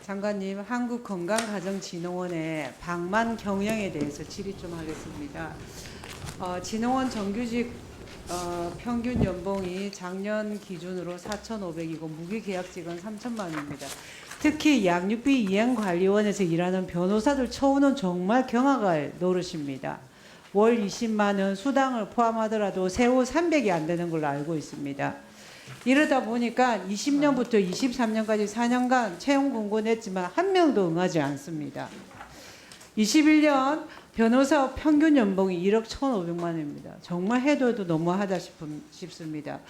장관님, 한국건강가정진흥원의 방만 경영에 대해서 질의 좀 하겠습니다. 진흥원 정규직 평균 연봉이 작년 기준으로 4,500이고 무기계약직은 3천만 원입니다. 특히 양육비 이행관리원에서 일하는 변호사들 처우는 정말 경악할 노릇입니다. 월 20만 원, 수당을 포함하더라도 세후 300이 안 되는 걸로 알고 있습니다. 이러다 보니까 20년부터 23년까지 4년간 채용 공고냈지만 한 명도 응하지 않습니다. 21년 변호사 평균 연봉이 1억 1,500만 원입니다. 정말 해도 너무하다 싶습니다.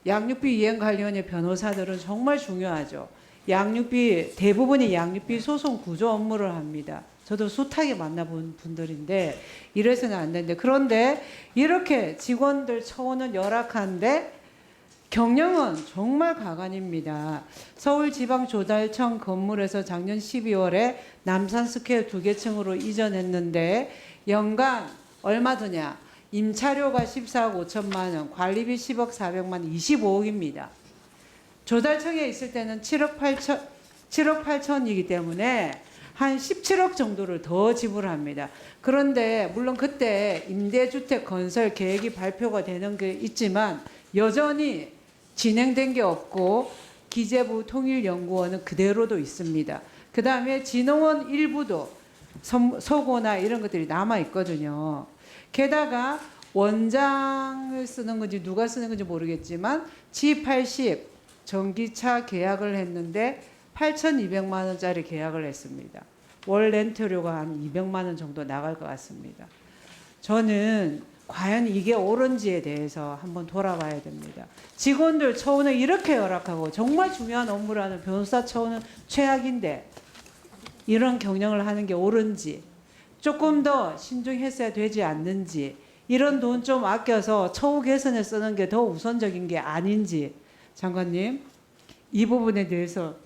양육비 이행관리원의 변호사들은 정말 중요하죠. 대부분이 양육비 소송 구조 업무를 합니다. 저도 숱하게 만나본 분들인데 이래서는 안 되는데, 그런데 이렇게 직원들 처우는 열악한데 경영은 정말 가관입니다. 서울지방조달청 건물에서 작년 12월에 남산스퀘어 2개 층으로 이전했는데 연간 얼마 드냐? 임차료가 14억 5천만 원, 관리비 10억 400만 원, 25억입니다. 조달청에 있을 때는 7억 8천이기 때문에 한 17억 정도를 더 지불합니다. 그런데 물론 그때 임대주택 건설 계획이 발표가 되는 게 있지만 여전히 진행된 게 없고 기재부 통일연구원은 그대로도 있습니다. 그 다음에 진흥원 일부도 서고나 이런 것들이 남아 있거든요. 게다가 원장을 쓰는 건지 누가 쓰는 건지 모르겠지만 G80 전기차 계약을 했는데 8,200만 원짜리 계약을 했습니다. 월 렌트료가 한 200만 원 정도 나갈 것 같습니다. 저는 과연 이게 옳은지에 대해서 한번 돌아봐야 됩니다. 직원들 처우는 이렇게 열악하고 정말 중요한 업무를 하는 변호사 처우는 최악인데 이런 경영을 하는 게 옳은지, 조금 더 신중했어야 되지 않는지, 이런 돈 좀 아껴서 처우 개선에 쓰는 게 더 우선적인 게 아닌지, 장관님 이 부분에 대해서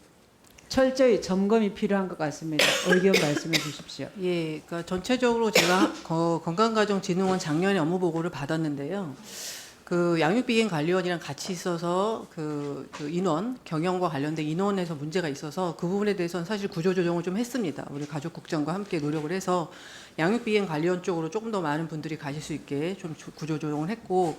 철저히 점검이 필요한 것 같습니다. 의견 말씀해 주십시오. 예, 그러니까 전체적으로 제가 건강가정진흥원 작년에 업무 보고를 받았는데요. 그 양육비행관리원이랑 같이 있어서 그 인원, 경영과 관련된 인원에서 문제가 있어서 그 부분에 대해서는 사실 구조조정을 좀 했습니다. 우리 가족국장과 함께 노력을 해서 양육비행관리원 쪽으로 조금 더 많은 분들이 가실 수 있게 좀 구조조정을 했고,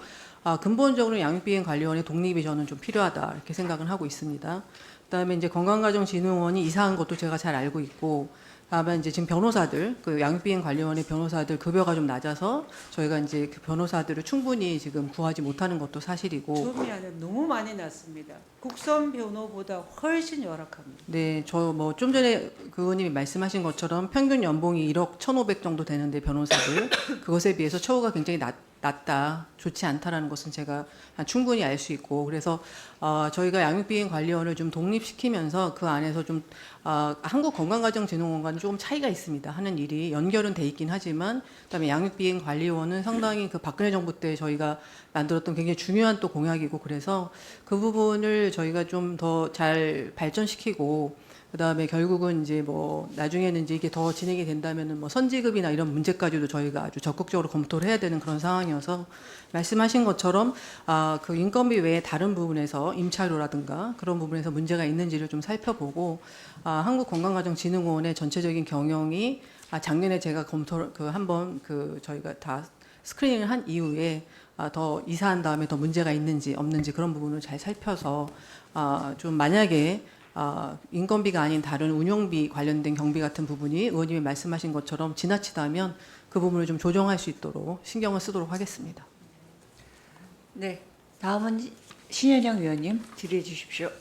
근본적으로 양육비행관리원의 독립이 저는 좀 필요하다 이렇게 생각을 하고 있습니다. 그다음에 이제 건강가정진흥원이 이사한 것도 제가 잘 알고 있고, 다음에 이제 지금 변호사들, 그 양육비행관리원의 변호사들 급여가 좀 낮아서 저희가 이제 그 변호사들을 충분히 지금 구하지 못하는 것도 사실이고. 좀 미안해요. 너무 많이 났습니다. 국선 변호보다 훨씬 열악합니다. 네, 저 뭐 좀 전에 그 의원님이 말씀하신 것처럼 평균 연봉이 1억 1,500 정도 되는데 변호사들 그것에 비해서 처우가 굉장히 낮다, 좋지 않다라는 것은 제가 충분히 알 수 있고, 그래서 저희가 양육비행관리원을 좀 독립시키면서 그 안에서 좀 한국건강가정진흥원과는 조금 차이가 있습니다. 하는 일이 연결은 돼 있긴 하지만, 그다음에 양육비행관리원은 상당히 그 박근혜 정부 때 저희가 만들었던 굉장히 중요한 또 공약이고, 그래서 그 부분을 저희가 좀 더 잘 발전시키고, 그다음에 결국은 이제 뭐 나중에는 이제 이게 더 진행이 된다면은 뭐 선지급이나 이런 문제까지도 저희가 아주 적극적으로 검토를 해야 되는 그런 상황이어서, 말씀하신 것처럼 그 인건비 외에 다른 부분에서 임차료라든가 그런 부분에서 문제가 있는지를 좀 살펴보고, 한국건강가정진흥원의 전체적인 경영이 작년에 제가 한번 저희가 다 스크리닝을 한 이후에 더 이사한 다음에 더 문제가 있는지 없는지 그런 부분을 잘 살펴서 좀 만약에 인건비가 아닌 다른 운영비 관련된 경비 같은 부분이 의원님이 말씀하신 것처럼 지나치다면 그 부분을 좀 조정할 수 있도록 신경을 쓰도록 하겠습니다. 네, 다음은 신현영 의원님 질의해 주십시오.